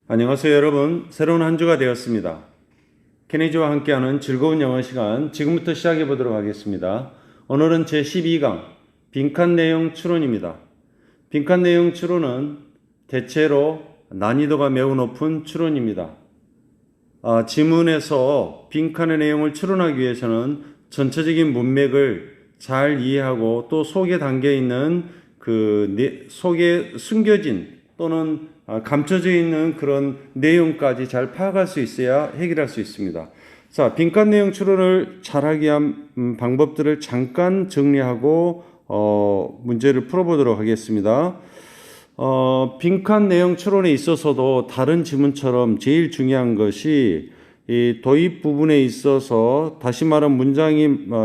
안녕하세요 여러분. 새로운 한 주가 되었습니다. 케니지와 함께하는 즐거운 영어 시간 지금부터 시작해 보도록 하겠습니다. 오늘은 제12강 빈칸 내용 추론입니다. 빈칸 내용 추론은 대체로 난이도가 매우 높은 추론입니다. 지문에서 빈칸의 내용을 추론하기 위해서는 전체적인 문맥을 잘 이해하고 또 속에 담겨 있는 속에 숨겨진 또는 감춰져 있는 그런 내용까지 잘 파악할 수 있어야 해결할 수 있습니다. 자, 빈칸 내용 추론을 잘하기 위한 방법들을 잠깐 정리하고 문제를 풀어보도록 하겠습니다. 빈칸 내용 추론에 있어서도 다른 지문처럼 제일 중요한 것이 이 도입 부분에 있어서 다시 말하면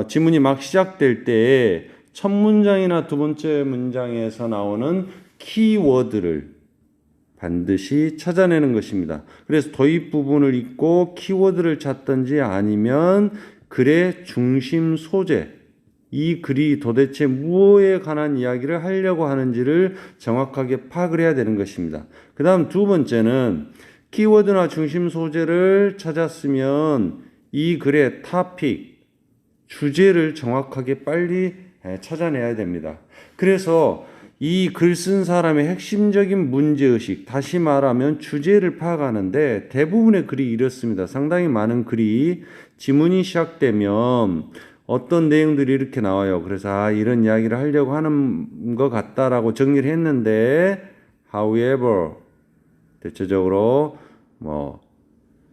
지문이 막 시작될 때에 첫 문장이나 두 번째 문장에서 나오는 키워드를 반드시 찾아내는 것입니다. 그래서 도입 부분을 읽고 키워드를 찾든지 아니면 글의 중심 소재, 이 글이 도대체 무엇에 관한 이야기를 하려고 하는지를 정확하게 파악을 해야 되는 것입니다. 그 다음 두 번째는 키워드나 중심 소재를 찾았으면 이 글의 토픽, 주제를 정확하게 빨리 찾아내야 됩니다. 그래서 이 글 쓴 사람의 핵심적인 문제의식, 다시 말하면 주제를 파악하는데 대부분의 글이 이렇습니다. 상당히 많은 글이 지문이 시작되면 어떤 내용들이 이렇게 나와요. 그래서 이런 이야기를 하려고 하는 것 같다라고 정리를 했는데 however 대체적으로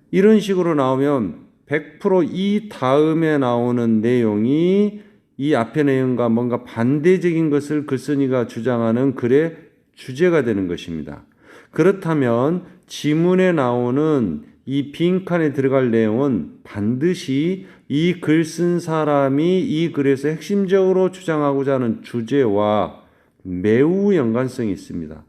이런 식으로 나오면 100% 이 다음에 나오는 내용이 이 앞의 내용과 뭔가 반대적인 것을 글쓴이가 주장하는 글의 주제가 되는 것입니다. 그렇다면 지문에 나오는 이 빈칸에 들어갈 내용은 반드시 이 글 쓴 사람이 이 글에서 핵심적으로 주장하고자 하는 주제와 매우 연관성이 있습니다.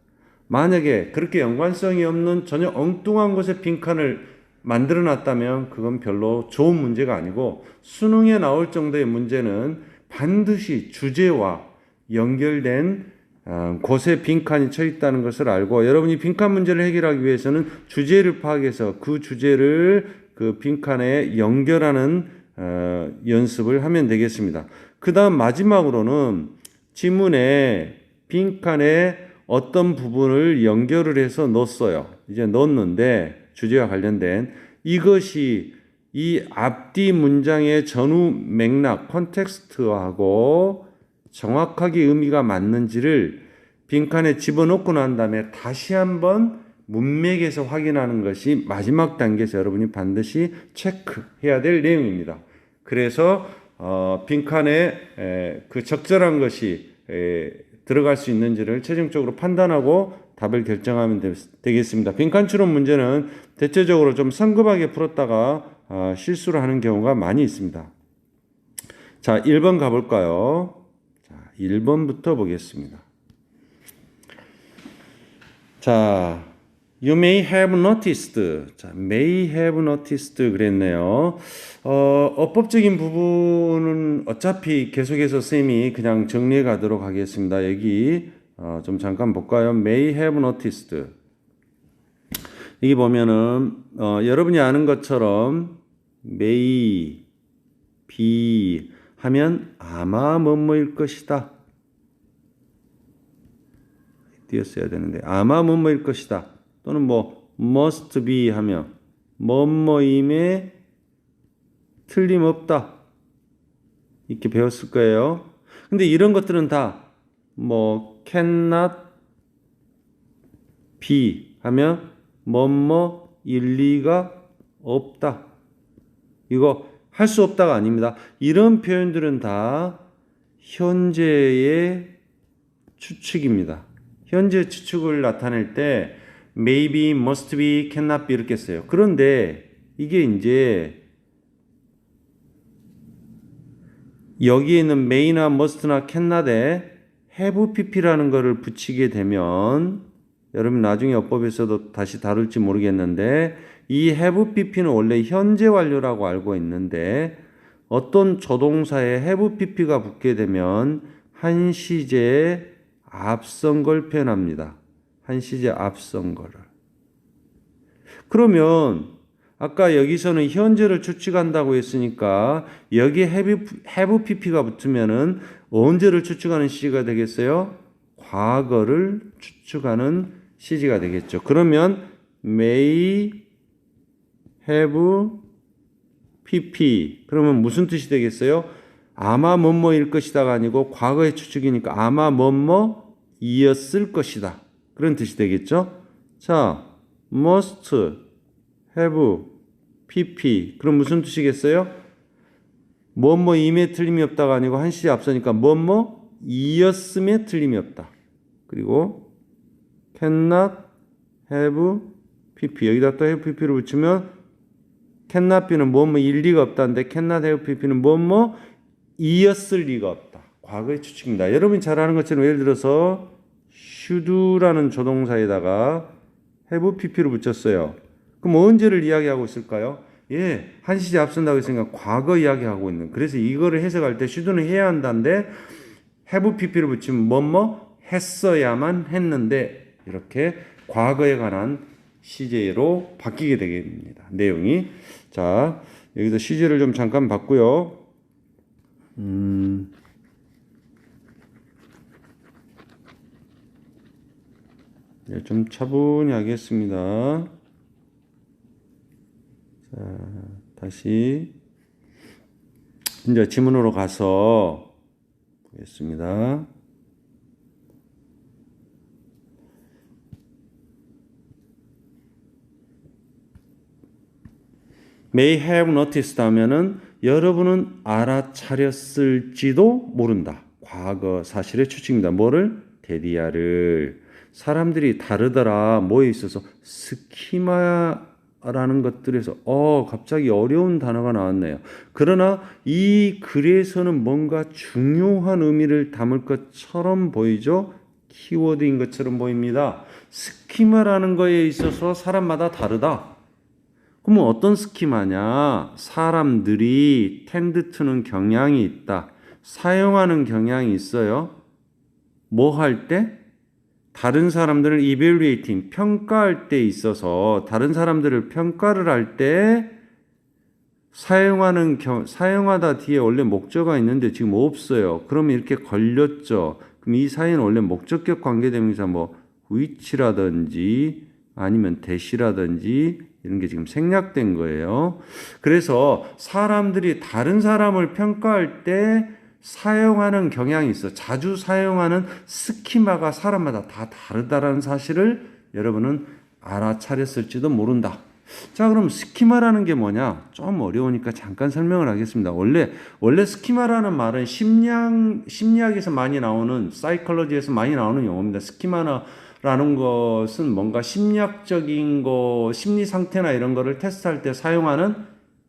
만약에 그렇게 연관성이 없는 전혀 엉뚱한 곳에 빈칸을 만들어 놨다면 그건 별로 좋은 문제가 아니고 수능에 나올 정도의 문제는 반드시 주제와 연결된 곳에 빈칸이 쳐 있다는 것을 알고 여러분이 빈칸 문제를 해결하기 위해서는 주제를 파악해서 그 주제를 그 빈칸에 연결하는 연습을 하면 되겠습니다. 그 다음 마지막으로는 지문에 빈칸에 어떤 부분을 연결을 해서 넣었어요. 이제 넣었는데 주제와 관련된 이것이 이 앞뒤 문장의 전후 맥락, 컨텍스트하고 정확하게 의미가 맞는지를 빈칸에 집어넣고 난 다음에 다시 한번 문맥에서 확인하는 것이 마지막 단계에서 여러분이 반드시 체크해야 될 내용입니다. 그래서 빈칸에 그 적절한 것이 들어갈 수 있는지를 최종적으로 판단하고 답을 결정하면 되겠습니다. 빈칸 추론 문제는 대체적으로 좀 성급하게 풀었다가 실수를 하는 경우가 많이 있습니다. 자, 1번 가볼까요? 자, 1번부터 보겠습니다. 자, You may have noticed. 자, may have noticed 그랬네요. 어법적인 부분은 어차피 계속해서 쌤이 그냥 정리해 가도록 하겠습니다. 여기 좀 잠깐 볼까요? May have noticed. 여기 보면은 여러분이 아는 것처럼 may, be 하면 아마 뭐뭐일 것이다. 띄었어야 되는데 아마 뭐뭐일 것이다. 또는 must be 하면 뭐뭐임에 틀림없다. 이렇게 배웠을 거예요. 근데 이런 것들은 다 cannot be 하면 뭐뭐 일리가 없다. 이거 할 수 없다가 아닙니다. 이런 표현들은 다 현재의 추측입니다. 현재 추측을 나타낼 때 maybe, must be, cannot be 이렇게 써요. 그런데 이게 이제 여기에 있는 may나 must나 cannot에 have pp라는 거를 붙이게 되면 여러분 나중에 어법에서도 다시 다룰지 모르겠는데 이 have pp는 원래 현재 완료라고 알고 있는데 어떤 조동사에 have pp가 붙게 되면 한 시제에 앞선 걸 표현합니다. 한 시제 앞선 거를. 그러면 아까 여기서는 현재를 추측한다고 했으니까 여기에 have pp가 붙으면은 언제를 추측하는 시제가 되겠어요? 과거를 추측하는 시제가 되겠죠. 그러면 may have pp 그러면 무슨 뜻이 되겠어요? 아마 뭐뭐일 것이다가 아니고 과거의 추측이니까 아마 뭐뭐이었을 것이다. 그런 뜻이 되겠죠. 자, must have pp 그럼 무슨 뜻이겠어요? 뭐뭐임에 틀림이 없다가 아니고 한 시제 앞서니까 뭐뭐이었음에 틀림이 없다. 그리고 cannot have pp 여기다 또 have pp를 붙이면 cannot be는 뭐뭐일 리가 없다는데 cannot have pp는 뭐뭐이었을 리가 없다. 과거의 추측입니다. 여러분이 잘 아는 것처럼 예를 들어서 should라는 조동사에다가 have pp를 붙였어요. 그럼 언제를 이야기하고 있을까요? 예, 한 시제 앞선다고 했으니까 과거 이야기하고 있는. 그래서 이거를 해석할 때 should는 해야 한다는데 have pp를 붙이면 뭐뭐 했어야만 했는데 이렇게 과거에 관한 시제로 바뀌게 되겠습니다. 내용이. 자, 여기서 시제를 좀 잠깐 봤고요. 네, 좀 차분히 하겠습니다. 자, 다시 이제 지문으로 가서 보겠습니다. may have noticed 하면은 여러분은 알아차렸을지도 모른다. 과거 사실의 추측입니다. 뭐를? 데디아를. 사람들이 다르더라. 뭐에 있어서? 스키마라는 것들에서 갑자기 어려운 단어가 나왔네요. 그러나 이 글에서는 뭔가 중요한 의미를 담을 것처럼 보이죠? 키워드인 것처럼 보입니다. 스키마라는 거에 있어서 사람마다 다르다. 그러면 어떤 스키마냐? 사람들이 텐드 트는 경향이 있다. 사용하는 경향이 있어요. 뭐 할 때? 다른 사람들을 evaluating, 평가할 때 있어서 다른 사람들을 평가를 할 때 사용하다 뒤에 원래 목적어가 있는데 지금 없어요. 그러면 이렇게 걸렸죠. 그럼 이 사이는 원래 목적격 관계대명사 which라든지 아니면 that이라든지 이런 게 지금 생략된 거예요. 그래서 사람들이 다른 사람을 평가할 때 사용하는 경향이 있어. 자주 사용하는 스키마가 사람마다 다 다르다라는 사실을 여러분은 알아차렸을지도 모른다. 자, 그럼 스키마라는 게 뭐냐? 좀 어려우니까 잠깐 설명을 하겠습니다. 원래 스키마라는 말은 심리학에서 많이 나오는, 사이콜로지에서 많이 나오는 용어입니다. 스키마라는 것은 뭔가 심리학적인 거, 심리 상태나 이런 거를 테스트할 때 사용하는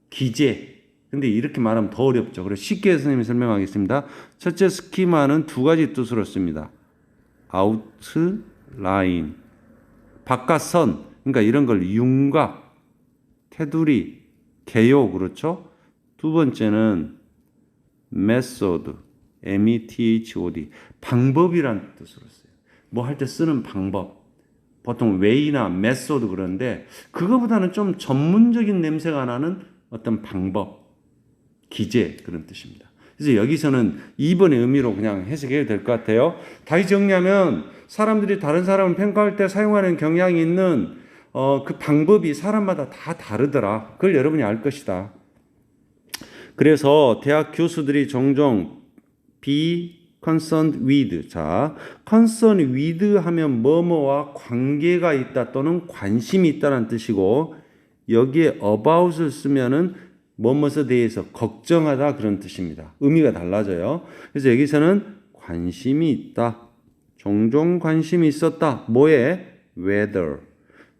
기제. 근데 이렇게 말하면 더 어렵죠. 그래서 쉽게 선생님이 설명하겠습니다. 첫째, 스키마는 두 가지 뜻으로 씁니다. 아웃라인, 바깥선, 그러니까 이런 걸 윤곽, 테두리, 개요, 그렇죠? 두 번째는 메소드, method, 방법이란 뜻으로 써요. 뭐 할 때 쓰는 방법. 보통 way나 method 그러는데 그거보다는 좀 전문적인 냄새가 나는 어떤 방법, 기재 그런 뜻입니다. 그래서 여기서는 2번의 의미로 그냥 해석해도 될 것 같아요. 다시 정리하면 사람들이 다른 사람을 평가할 때 사용하는 경향이 있는 그 방법이 사람마다 다 다르더라. 그걸 여러분이 알 것이다. 그래서 대학 교수들이 종종 be concerned with, 자, concerned with 하면 뭐뭐와 관계가 있다 또는 관심이 있다는 뜻이고 여기에 about을 쓰면은 뭐뭐에 대해서 걱정하다 그런 뜻입니다. 의미가 달라져요. 그래서 여기서는 관심이 있다. 종종 관심이 있었다. 뭐에? whether.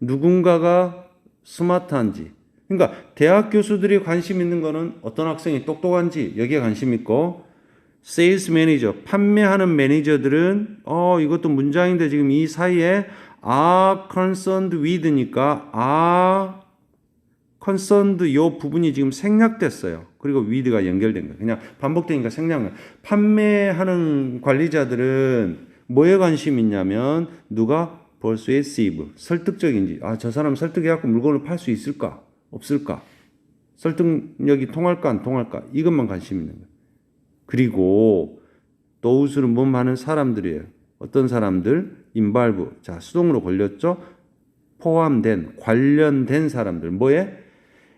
누군가가 스마트한지. 그러니까 대학 교수들이 관심 있는 거는 어떤 학생이 똑똑한지 여기에 관심 있고 세일스 매니저, 판매하는 매니저들은 이것도 문장인데 지금 이 사이에 are concerned with니까 concerned 요 부분이 지금 생략됐어요. 그리고 with가 연결된 거예요. 그냥 반복되니까 생략한 거예요. 판매하는 관리자들은 뭐에 관심이 있냐면 누가 persuasive, 설득적인지, 저 사람 설득해갖고 물건을 팔 수 있을까? 없을까? 설득력이 통할까? 안 통할까? 이것만 관심 있는 거예요. 그리고 those는 뭐 많은 사람들이에요. 어떤 사람들? involve. 자, 수동으로 걸렸죠? 포함된, 관련된 사람들. 뭐에?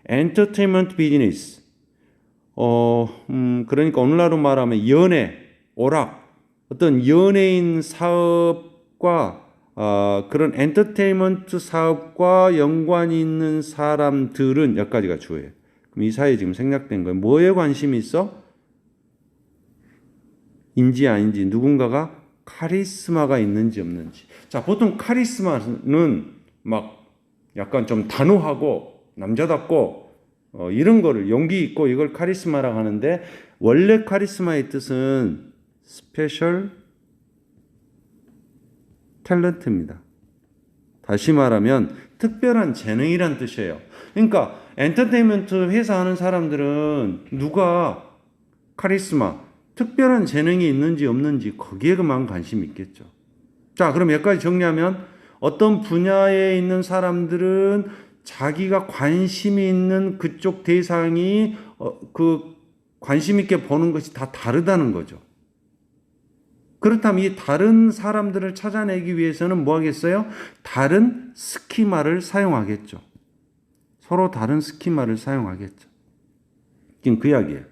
entertainment business. 그러니까 오늘날로 말하면 연예, 오락, 어떤 연예인 사업과 그런 엔터테인먼트 사업과 연관이 있는 사람들은 여기까지가 주어예요. 그럼 이 사이에 지금 생략된 거예요. 뭐에 관심이 있어? 인지 아닌지, 누군가가 카리스마가 있는지 없는지. 자, 보통 카리스마는 막 약간 좀 단호하고 남자답고 이런 거를 용기 있고 이걸 카리스마라고 하는데, 원래 카리스마의 뜻은 스페셜 탤런트입니다. 다시 말하면 특별한 재능이란 뜻이에요. 그러니까 엔터테인먼트 회사 하는 사람들은 누가 카리스마, 특별한 재능이 있는지 없는지 거기에 그만 관심이 있겠죠. 자, 그럼 여기까지 정리하면 어떤 분야에 있는 사람들은 자기가 관심이 있는 그쪽 대상이 그 관심 있게 보는 것이 다 다르다는 거죠. 그렇다면 이 다른 사람들을 찾아내기 위해서는 뭐 하겠어요? 다른 스키마를 사용하겠죠. 서로 다른 스키마를 사용하겠죠. 지금 그 이야기예요.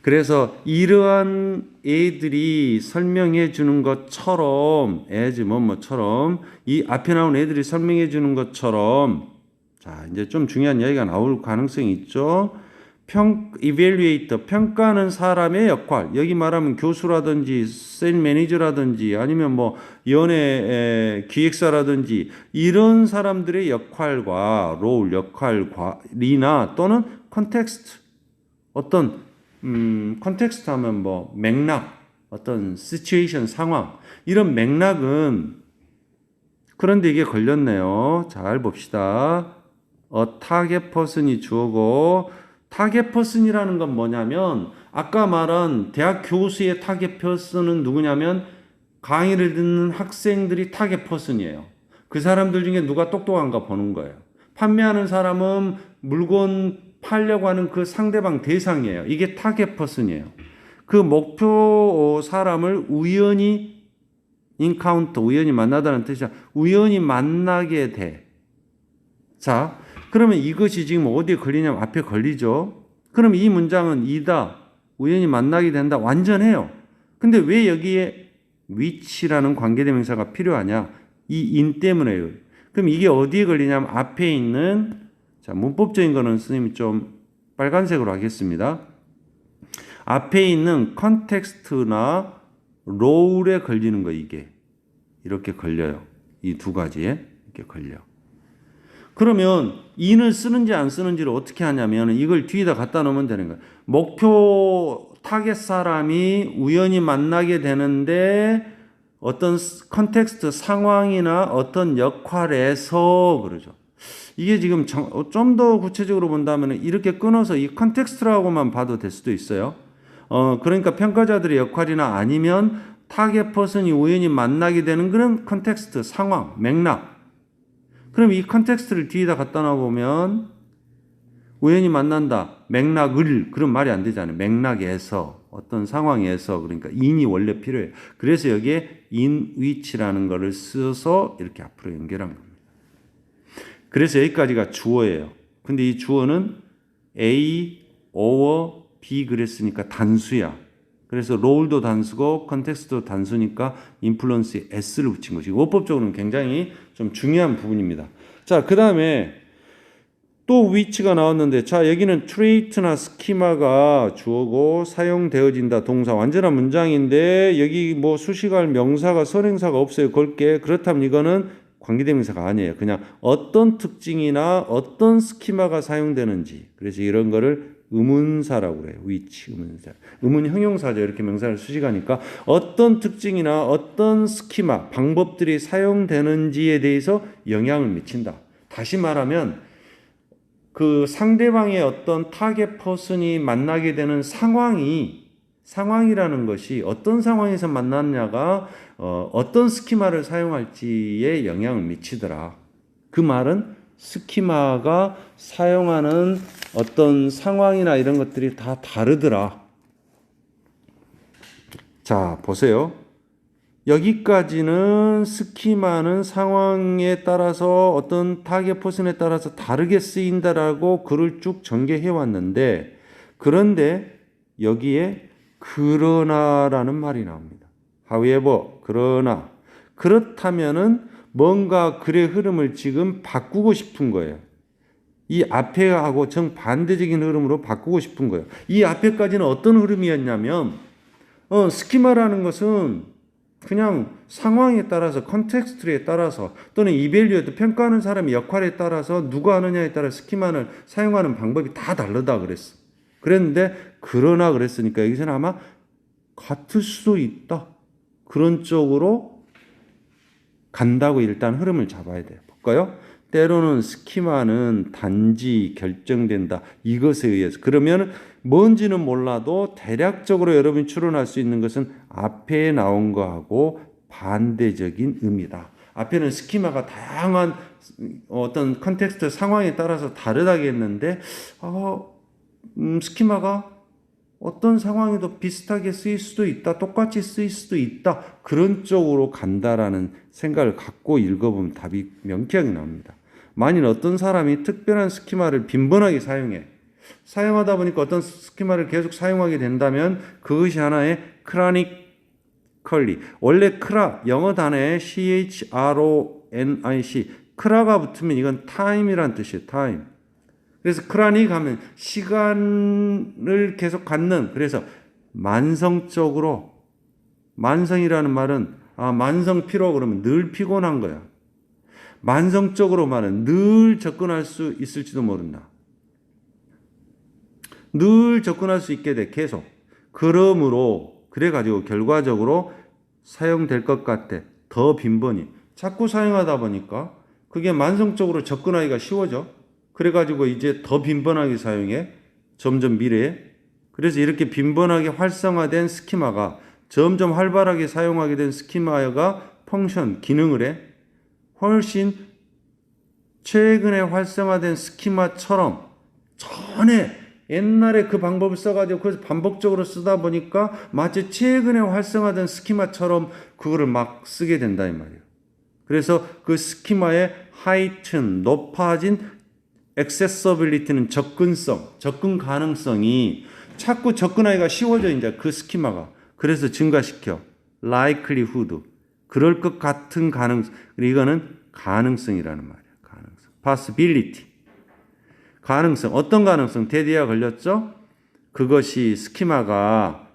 그래서 이러한 애들이 설명해 주는 것처럼, as 뭐뭐처럼, 이 앞에 나온 애들이 설명해 주는 것처럼, 자, 이제 좀 중요한 이야기가 나올 가능성이 있죠. evaluator, 평가하는 사람의 역할. 여기 말하면 교수라든지, 세일 매니저라든지, 아니면 뭐, 연예 기획사라든지, 이런 사람들의 역할과, 롤, 역할이나, 또는 컨텍스트, 어떤, 컨텍스트 하면 뭐, 맥락, 어떤 시츄에이션, 상황, 이런 맥락은, 그런데 이게 걸렸네요. 잘 봅시다. target person이 주어고, 타겟 퍼슨이라는 건 뭐냐면, 아까 말한 대학 교수의 타겟 퍼슨은 누구냐면 강의를 듣는 학생들이 타겟 퍼슨이에요. 그 사람들 중에 누가 똑똑한가 보는 거예요. 판매하는 사람은 물건 팔려고 하는 그 상대방 대상이에요. 이게 타겟 퍼슨이에요. 그 목표 사람을 우연히 인카운터, 우연히 만나다는 뜻이야. 우연히 만나게 돼. 자, 그러면 이것이 지금 어디에 걸리냐면 앞에 걸리죠. 그럼 이 문장은 이다, 우연히 만나게 된다, 완전해요. 근데 왜 여기에 which라는 관계대명사가 필요하냐? 이 in 때문에요. 그럼 이게 어디에 걸리냐면 앞에 있는, 자, 문법적인 거는 선생님이 좀 빨간색으로 하겠습니다. 앞에 있는 컨텍스트나 롤에 걸리는 거, 이게 이렇게 걸려요. 이 두 가지에 이렇게 걸려. 그러면 in을 쓰는지 안 쓰는지를 어떻게 하냐면 이걸 뒤에다 갖다 놓으면 되는 거예요. 목표 타겟 사람이 우연히 만나게 되는데 어떤 컨텍스트 상황이나 어떤 역할에서 그러죠. 이게 지금 좀 더 구체적으로 본다면 이렇게 끊어서 이 컨텍스트라고만 봐도 될 수도 있어요. 그러니까 평가자들의 역할이나 아니면 타겟 퍼슨이 우연히 만나게 되는 그런 컨텍스트, 상황, 맥락. 그럼 이 컨텍스트를 뒤에다 갖다 놔보면 우연히 만난다, 맥락을, 그런 말이 안 되잖아요. 맥락에서, 어떤 상황에서, 그러니까 in이 원래 필요해요. 그래서 여기에 in which라는 거를 써서 이렇게 앞으로 연결한 겁니다. 그래서 여기까지가 주어예요. 근데 이 주어는 A, or B 그랬으니까 단수야. 그래서 롤도 단수고 컨텍스트도 단수니까 인플루언스에 s를 붙인 것이고, 어법적으로는 굉장히 좀 중요한 부분입니다. 자, 그 다음에 또 which가 나왔는데, 자, 여기는 trait나 스키마가 주어고 사용되어진다, 동사, 완전한 문장인데 여기 뭐 수식할 명사가 선행사가 없어요. 걸게. 그렇다면 이거는 관계대명사가 아니에요. 그냥 어떤 특징이나 어떤 스키마가 사용되는지, 그래서 이런 거를 의문사라고 그래요. which, 의문사. 의문 형용사죠. 이렇게 명사를 수식하니까 어떤 특징이나 어떤 스키마, 방법들이 사용되는지에 대해서 영향을 미친다. 다시 말하면 그 상대방의 어떤 타겟 퍼슨이 만나게 되는 상황이 상황이라는 것이 어떤 상황에서 만났냐가 어떤 스키마를 사용할지에 영향을 미치더라. 그 말은 스키마가 사용하는 어떤 상황이나 이런 것들이 다 다르더라. 자, 보세요. 여기까지는 스키마는 상황에 따라서 어떤 타겟 포션에 따라서 다르게 쓰인다라고 글을 쭉 전개해 왔는데, 그런데 여기에 그러나라는 말이 나옵니다. However, 그러나. 그렇다면은 뭔가 글의 흐름을 지금 바꾸고 싶은 거예요. 이 앞에하고 정반대적인 흐름으로 바꾸고 싶은 거예요. 이 앞에까지는 어떤 흐름이었냐면, 스키마라는 것은 그냥 상황에 따라서, 컨텍스트에 따라서, 또는 이밸류에이트, 평가하는 사람의 역할에 따라서 누가 하느냐에 따라 스키마를 사용하는 방법이 다 다르다 그랬어. 그랬는데 그러나 그랬으니까 여기서는 아마 같을 수도 있다. 그런 쪽으로 간다고 일단 흐름을 잡아야 돼요. 볼까요? 때로는 스키마는 단지 결정된다. 이것에 의해서. 그러면 뭔지는 몰라도 대략적으로 여러분이 추론할 수 있는 것은 앞에 나온 거하고 반대적인 의미다. 앞에는 스키마가 다양한 어떤 컨텍스트 상황에 따라서 다르다겠는데 스키마가 어떤 상황에도 비슷하게 쓰일 수도 있다. 똑같이 쓰일 수도 있다. 그런 쪽으로 간다라는 생각을 갖고 읽어보면 답이 명쾌하게 나옵니다. 만일 어떤 사람이 특별한 스키마를 빈번하게 사용하다 보니까 어떤 스키마를 계속 사용하게 된다면 그것이 하나의 크로니컬리. 원래 크라, 영어 단어에 CHRONIC, 크라가 붙으면 이건 타임이란 뜻이에요. 타임. 그래서 크라닉 하면 시간을 계속 갖는, 그래서 만성적으로, 만성이라는 말은 만성 피로 그러면 늘 피곤한 거야. 만성적으로 말은 늘 접근할 수 있을지도 모른다. 늘 접근할 수 있게 돼, 계속. 그러므로 그래가지고 결과적으로 사용될 것 같아. 더 빈번히. 자꾸 사용하다 보니까 그게 만성적으로 접근하기가 쉬워져. 그래가지고 이제 더 빈번하게 사용해. 점점 미래에. 그래서 이렇게 빈번하게 활성화된 스키마가 점점 활발하게 사용하게 된 스키마가 펑션, 기능을 해. 훨씬 최근에 활성화된 스키마처럼 전에 옛날에 그 방법을 써가지고 그래서 반복적으로 쓰다 보니까 마치 최근에 활성화된 스키마처럼 그거를 막 쓰게 된다 이 말이에요. 그래서 그 스키마의 하이튼, 높아진 액세서빌리티는 접근 가능성이 자꾸 접근하기가 쉬워져 이제 그 스키마가. 그래서 증가시켜. likelihood. 그럴 것 같은 가능성. 이거는 가능성이라는 말이에요. 가능성. possibility. 가능성. 어떤 가능성? 대디아 걸렸죠? 그것이 스키마가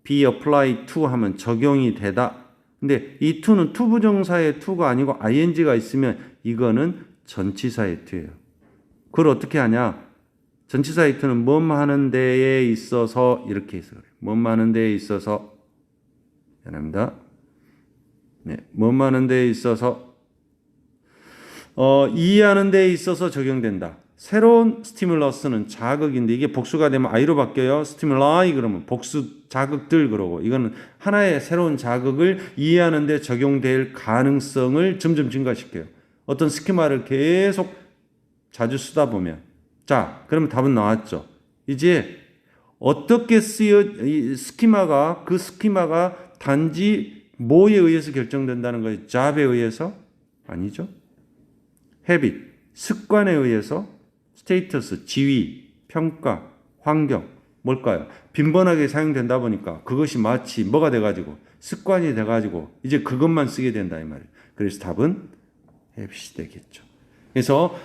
be applied to 하면 적용이 되다. 근데 이 to는 to 부정사의 to가 아니고 ing가 있으면 이거는 전치사의 to예요. 그걸 어떻게 하냐? 전치사의 to는 뭐뭐 하는 데에 있어서 이렇게 해서 그래요. 뭐뭐 하는 데에 있어서 미안합니다. 네, 뭐뭐 하는 데에 있어서 이해하는 데에 있어서 적용된다. 새로운 스티뮬러스는 자극인데 이게 복수가 되면 I로 바뀌어요. 스티뮬라이 그러면 복수 자극들 그러고 이거는 하나의 새로운 자극을 이해하는 데 적용될 가능성을 점점 증가시켜요. 어떤 스키마를 계속 자주 쓰다 보면. 자, 그러면 답은 나왔죠. 이제 어떻게 이 스키마가 단지 뭐에 의해서 결정된다는 거예요? 잡에 의해서? 아니죠. habit, 습관에 의해서, 스테이터스, 지위, 평가, 환경, 뭘까요? 빈번하게 사용된다 보니까 그것이 마치 뭐가 돼가지고 습관이 돼가지고 이제 그것만 쓰게 된다 이 말이에요. 그래서 답은 habit이 되겠죠. 그래서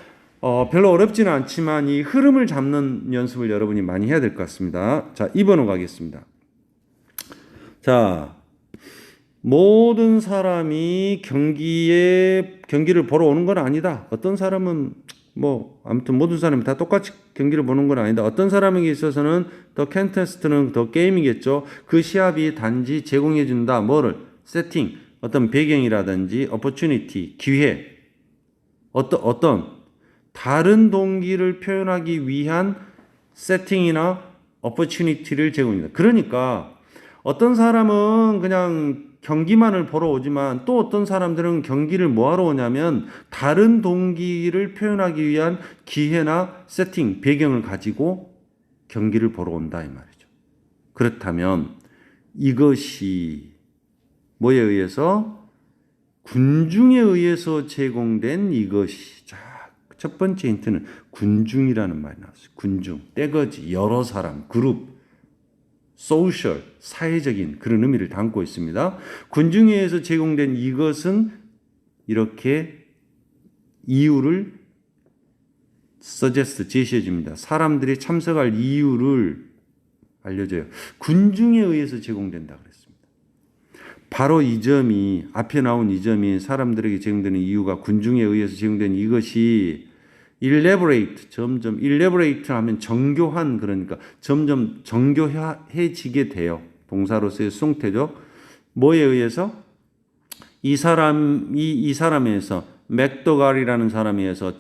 별로 어렵지는 않지만 이 흐름을 잡는 연습을 여러분이 많이 해야 될 것 같습니다. 자, 2번으로 가겠습니다. 자, 모든 사람이 경기를 보러 오는 건 아니다. 어떤 사람은 아무튼 모든 사람이 다 똑같이 경기를 보는 건 아니다. 어떤 사람에게 있어서는 더 컨테스트는 더 게임이겠죠. 그 시합이 단지 제공해 준다. 뭐를? 세팅, 어떤 배경이라든지 opportunity, 기회, 어떤 다른 동기를 표현하기 위한 세팅이나 opportunity를 제공합니다. 그러니까 어떤 사람은 그냥 경기만을 보러 오지만 또 어떤 사람들은 경기를 뭐하러 오냐면 다른 동기를 표현하기 위한 기회나 세팅, 배경을 가지고 경기를 보러 온다 이 말이죠. 그렇다면 이것이 뭐에 의해서? 군중에 의해서 제공된 이것이. 자, 첫 번째 힌트는 군중이라는 말이 나왔어요. 군중, 떼거지, 여러 사람, 그룹, 소셜, 사회적인 그런 의미를 담고 있습니다. 군중에 의해서 제공된 이것은 이렇게 이유를 suggest, 제시해 줍니다. 사람들이 참석할 이유를 알려줘요. 군중에 의해서 제공된다 그랬습니다. 바로 이 점이, 앞에 나온 이 점이 사람들에게 제공되는 이유가 군중에 의해서 제공된 이것이 elaborate, 점점 elaborate 하면 정교한, 그러니까 점점 정교해지게 돼요. 동사로서의 수동태죠. 뭐에 의해서? 이 사람에서 맥도갈이라는 사람에 의해서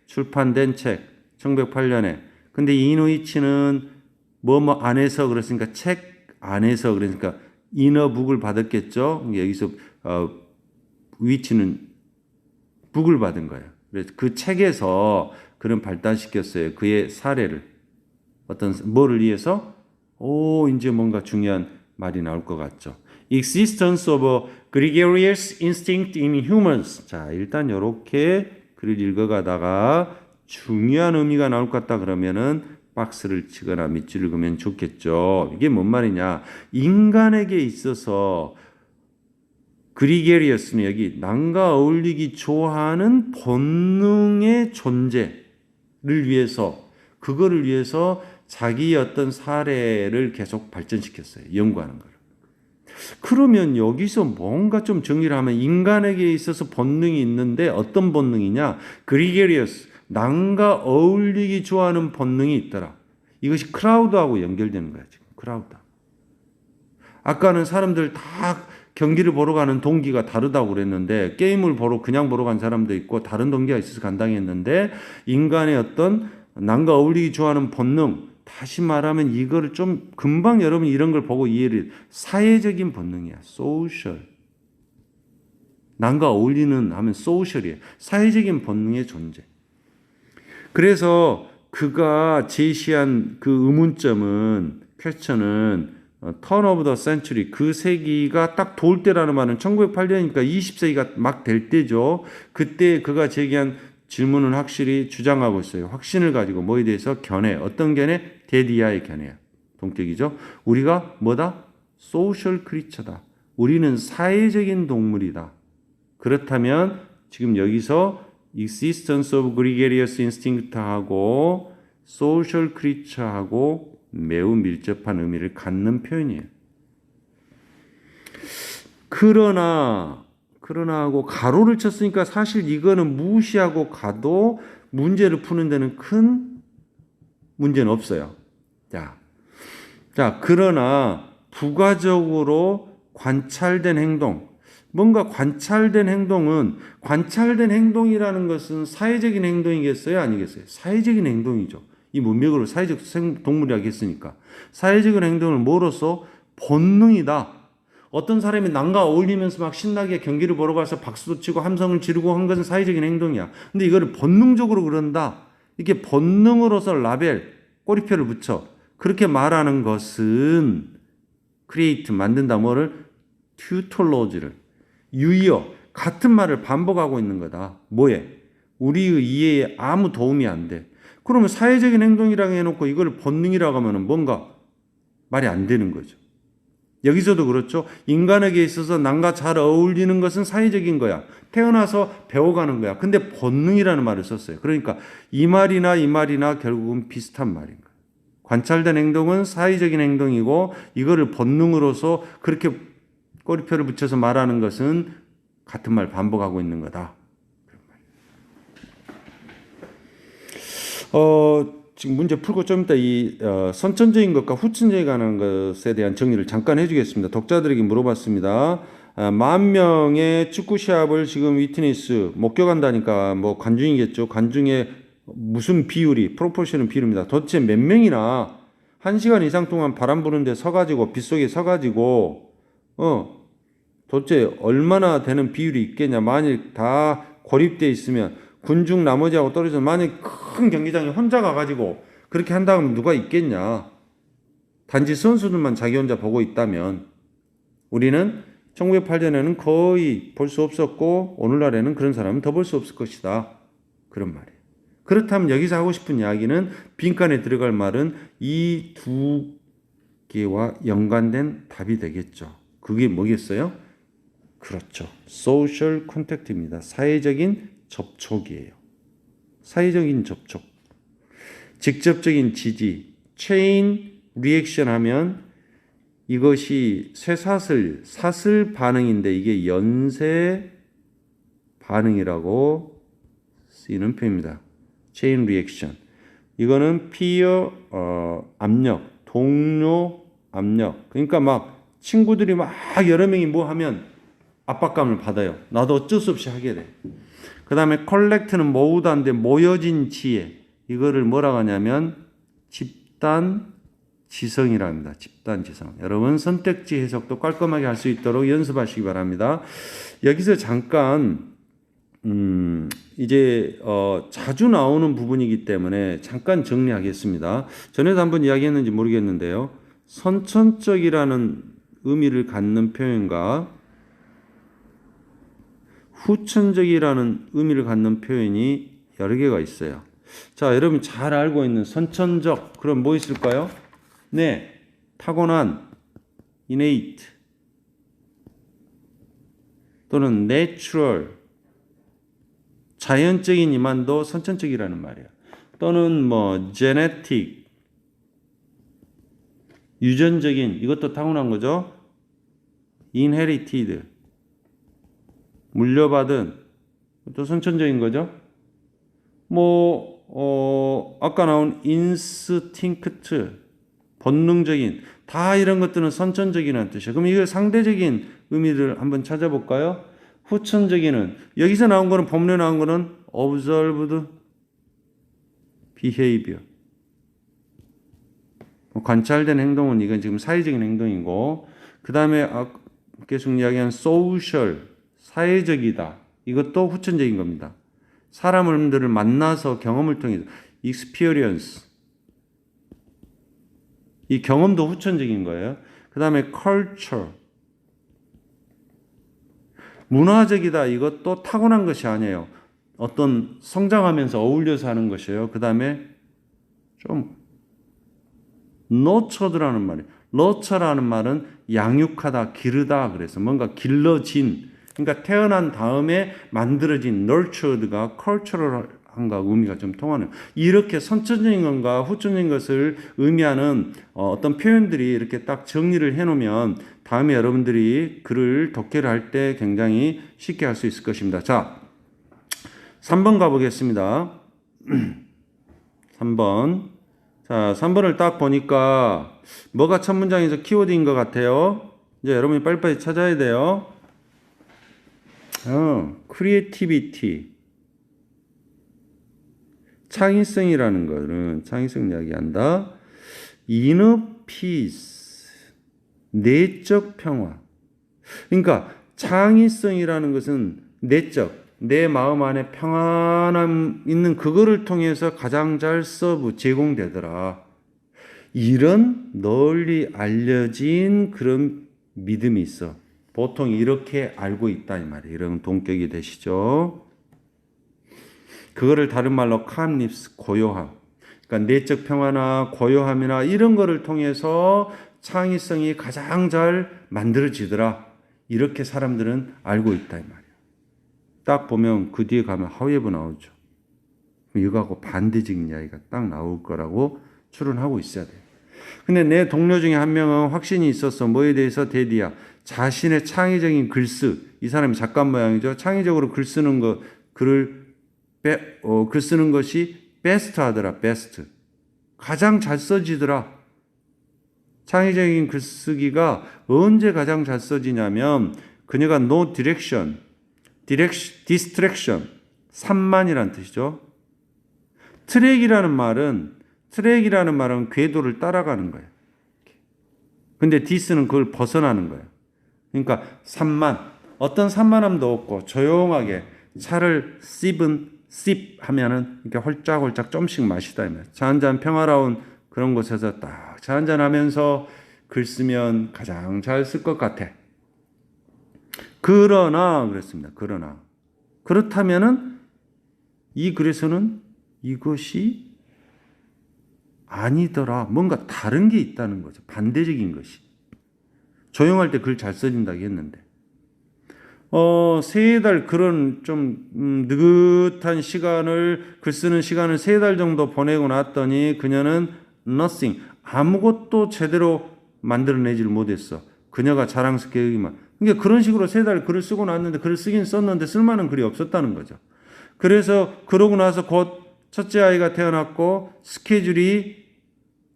출판된 책 1908년에. 근데 이노이치는 뭐뭐 안에서 그랬으니까 책 안에서 그러니까 이너북을 받았겠죠. 여기서 위치는 북을 받은 거예요. 그래서 그 책에서 그런 발달시켰어요. 그의 사례를. 뭐를 위해서? 이제 뭔가 중요한 말이 나올 것 같죠. Existence of a gregarious instinct in humans. 자, 일단 이렇게 글을 읽어가다가 중요한 의미가 나올 것 같다 그러면은 박스를 치거나 밑줄을 그으면 좋겠죠. 이게 뭔 말이냐? 인간에게 있어서 그리게리어스는 여기 남과 어울리기 좋아하는 본능의 존재를 위해서, 그거를 위해서 자기의 어떤 사례를 계속 발전시켰어요. 연구하는 걸. 그러면 여기서 뭔가 좀 정리를 하면 인간에게 있어서 본능이 있는데 어떤 본능이냐? 그리게리어스, 남과 어울리기 좋아하는 본능이 있더라. 이것이 크라우드하고 연결되는 거야, 지금. 크라우드. 아까는 사람들 다 경기를 보러 가는 동기가 다르다고 그랬는데, 게임을 그냥 보러 간 사람도 있고 다른 동기가 있어서 간다고 했는데, 인간의 어떤 남과 어울리기 좋아하는 본능, 다시 말하면 이거를 좀 금방 여러분이 이런 걸 보고 이해를, 사회적인 본능이야. 소셜. 남과 어울리는 하면 소셜이에요. 사회적인 본능의 존재. 그래서 그가 제시한 그 의문점은, 퀘스천은 turn of the century, 그 세기가 딱 돌 때라는 말은 1908년이니까 20세기가 막 될 때죠. 그때 그가 제기한 질문은 확실히 주장하고 있어요. 확신을 가지고 뭐에 대해서? 견해. 어떤 견해? 데디아의 견해야. 동격이죠. 우리가 뭐다? 소셜 크리처다. 우리는 사회적인 동물이다. 그렇다면 지금 여기서 existence of gregarious instinct하고 social creature하고 매우 밀접한 의미를 갖는 표현이에요. 그러나 하고 가로를 쳤으니까 사실 이거는 무시하고 가도 문제를 푸는 데는 큰 문제는 없어요. 자, 그러나 부가적으로 관찰된 행동, 뭔가 관찰된 행동이라는 것은 사회적인 행동이겠어요? 아니겠어요? 사회적인 행동이죠. 이 문맥으로 사회적 동물이라고 했으니까. 사회적인 행동을 뭐로써? 본능이다. 어떤 사람이 남과 어울리면서 막 신나게 경기를 보러 가서 박수도 치고 함성을 지르고 한 것은 사회적인 행동이야. 근데 이거를 본능적으로 그런다. 이렇게 본능으로서 라벨, 꼬리표를 붙여. 그렇게 말하는 것은 create, 만든다. 뭐를? 튜톨로지를. 유의어, 같은 말을 반복하고 있는 거다. 뭐에? 우리의 이해에 아무 도움이 안 돼. 그러면 사회적인 행동이라고 해놓고 이걸 본능이라고 하면 뭔가 말이 안 되는 거죠. 여기서도 그렇죠. 인간에게 있어서 남과 잘 어울리는 것은 사회적인 거야. 태어나서 배워가는 거야. 근데 본능이라는 말을 썼어요. 그러니까 이 말이나 결국은 비슷한 말인 거예요. 관찰된 행동은 사회적인 행동이고 이거를 본능으로서 그렇게 꼬리표를 붙여서 말하는 것은 같은 말 반복하고 있는 거다. 지금 문제 풀고 좀 이따 이 선천적인 것과 후천적에 관한 것에 대한 정리를 잠깐 해주겠습니다. 독자들에게 물어봤습니다. 10,000명의 축구 시합을 지금 위트니스 목격한다니까 뭐 관중이겠죠. 관중의 무슨 비율이 프로포션은 비율입니다. 도대체 몇 명이나 1시간 이상 동안 바람 부는데 서가지고 빗속에 서가지고 도대체 얼마나 되는 비율이 있겠냐. 만일 다 고립돼 있으면 군중 나머지하고 떨어져서 만약 큰 경기장에 혼자 가가지고 그렇게 한다면 누가 있겠냐. 단지 선수들만 자기 혼자 보고 있다면. 우리는 1908년에는 거의 볼 수 없었고 오늘날에는 그런 사람은 더 볼 수 없을 것이다. 그런 말이에요. 그렇다면 여기서 하고 싶은 이야기는 빈칸에 들어갈 말은 이 두 개와 연관된 답이 되겠죠. 그게 뭐겠어요? 그렇죠. social contact입니다. 사회적인 접촉이에요. 사회적인 접촉. 직접적인 지지, chain reaction 하면 이것이 사슬 반응인데 이게 연쇄 반응이라고 쓰이는 표현입니다. chain reaction. 이거는 peer 압력, 동료 압력. 그러니까 막 친구들이 막 여러 명이 뭐 하면 압박감을 받아요. 나도 어쩔 수 없이 하게 돼. 그 다음에 collect는 모으다인데 모여진 지혜. 이거를 뭐라고 하냐면 집단 지성이라 합니다. 집단 지성. 여러분 선택지 해석도 깔끔하게 할 수 있도록 연습하시기 바랍니다. 여기서 잠깐 이제 자주 나오는 부분이기 때문에 잠깐 정리하겠습니다. 전에도 한번 이야기했는지 모르겠는데요. 선천적이라는 의미를 갖는 표현과 후천적이라는 의미를 갖는 표현이 여러 개가 있어요. 자, 여러분 잘 알고 있는 선천적, 그럼 뭐 있을까요? 네, 타고난, innate 또는 natural, 자연적인 이만도 선천적이라는 말이에요. 또는 뭐 genetic, 유전적인, 이것도 타고난 거죠. inherited, 물려받은, 또 선천적인 거죠. 아까 나온 instinct, 본능적인, 다 이런 것들은 선천적이라는 뜻이에요. 그럼 이거 상대적인 의미를 한번 찾아볼까요? 후천적인은, 여기서 나온 거는, 본문에 나온 거는 observed behavior. 관찰된 행동은 이건 지금 사회적인 행동이고, 그 다음에 계속 이야기한 social, 사회적이다. 이것도 후천적인 겁니다. 사람들을 만나서 경험을 통해서 experience, 이 경험도 후천적인 거예요. 그 다음에 culture, 문화적이다. 이것도 타고난 것이 아니에요. 어떤 성장하면서 어울려서 하는 것이에요. 그 다음에 좀 nurtured라는 말이에요. nurture라는 말은 양육하다, 기르다. 그래서 뭔가 길러진, 그러니까 태어난 다음에 만들어진 nurtured가 cultural한가 의미가 좀 통하는, 이렇게 선천적인 것과 후천적인 것을 의미하는 어떤 표현들이 이렇게 딱 정리를 해놓으면 다음에 여러분들이 글을 독해를 할 때 굉장히 쉽게 할 수 있을 것입니다. 자, 3번 가보겠습니다. 3번. 자, 3번을 딱 보니까 뭐가 첫 문장에서 키워드인 것 같아요. 이제 여러분이 빨리빨리 찾아야 돼요. creativity. 창의성이라는 거는 창의성 이야기한다. inner peace. 내적 평화. 그러니까 창의성이라는 것은 내적, 내 마음 안에 평안함 있는 그거를 통해서 가장 잘 제공되더라. 이런 널리 알려진 그런 믿음이 있어. 보통 이렇게 알고 있다 이 말이에요. 이런 동격이 되시죠. 그거를 다른 말로 calmness, 고요함. 그러니까 내적 평화나 고요함이나 이런 거를 통해서 창의성이 가장 잘 만들어지더라. 이렇게 사람들은 알고 있다 이 말이에요. 딱 보면 그 뒤에 가면 however 나오죠. 이거하고 반대적인 이야기가 딱 나올 거라고 추론하고 있어야 돼요. 근데 내 동료 중에 한 명은 확신이 있었어. 뭐에 대해서? 대디야. 자신의 창의적인 글쓰. 이 사람이 작가 모양이죠. 창의적으로 글 쓰는 거, 글 쓰는 것이 베스트 하더라. 베스트. 가장 잘 써지더라. 창의적인 글쓰기가 언제 가장 잘 써지냐면 그녀가 no direction, distraction, 산만이라는 뜻이죠. 트랙이라는 말은 트랙이라는 말은 궤도를 따라가는 거예요. 근데 디스는 그걸 벗어나는 거예요. 그러니까 산만, 어떤 산만함도 없고 조용하게 차를 씹 하면은 이렇게 홀짝홀짝 좀씩 마시다. 차 한잔 평화로운 그런 곳에서 딱 차 한잔 하면서 글 쓰면 가장 잘 쓸 것 같아. 그러나 그랬습니다. 그러나 그렇다면은 이 글에서는 이것이 아니더라. 뭔가 다른 게 있다는 거죠. 반대적인 것이. 조용할 때 글 잘 써진다고 했는데. 세 달 그런 좀 느긋한 시간을 글 쓰는 시간을 3달 정도 보내고 났더니 그녀는 nothing 아무것도 제대로 만들어내질 못했어. 그녀가 자랑스럽게 여기만. 그러니까 그런 식으로 3달 글을 쓰고 났는데 글을 쓰긴 썼는데 쓸만한 글이 없었다는 거죠. 그래서 그러고 나서 곧 첫째 아이가 태어났고 스케줄이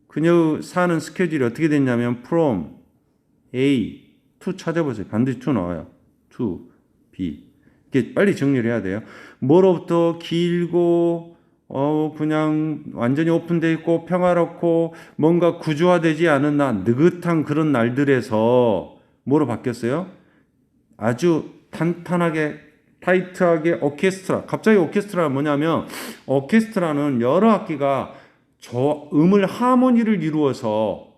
그녀 사는 스케줄이 어떻게 됐냐면 from A to 찾아보세요. 반드시 to 나와요. to B 이게 빨리 정리를 해야 돼요. 뭐로부터 길고 그냥 완전히 오픈되어 있고 평화롭고 뭔가 구조화되지 않은 느긋한 그런 날들에서 뭐로 바뀌었어요? 아주 탄탄하게 타이트하게 오케스트라. 갑자기 오케스트라가 뭐냐면 오케스트라는 여러 악기가 음을 하모니를 이루어서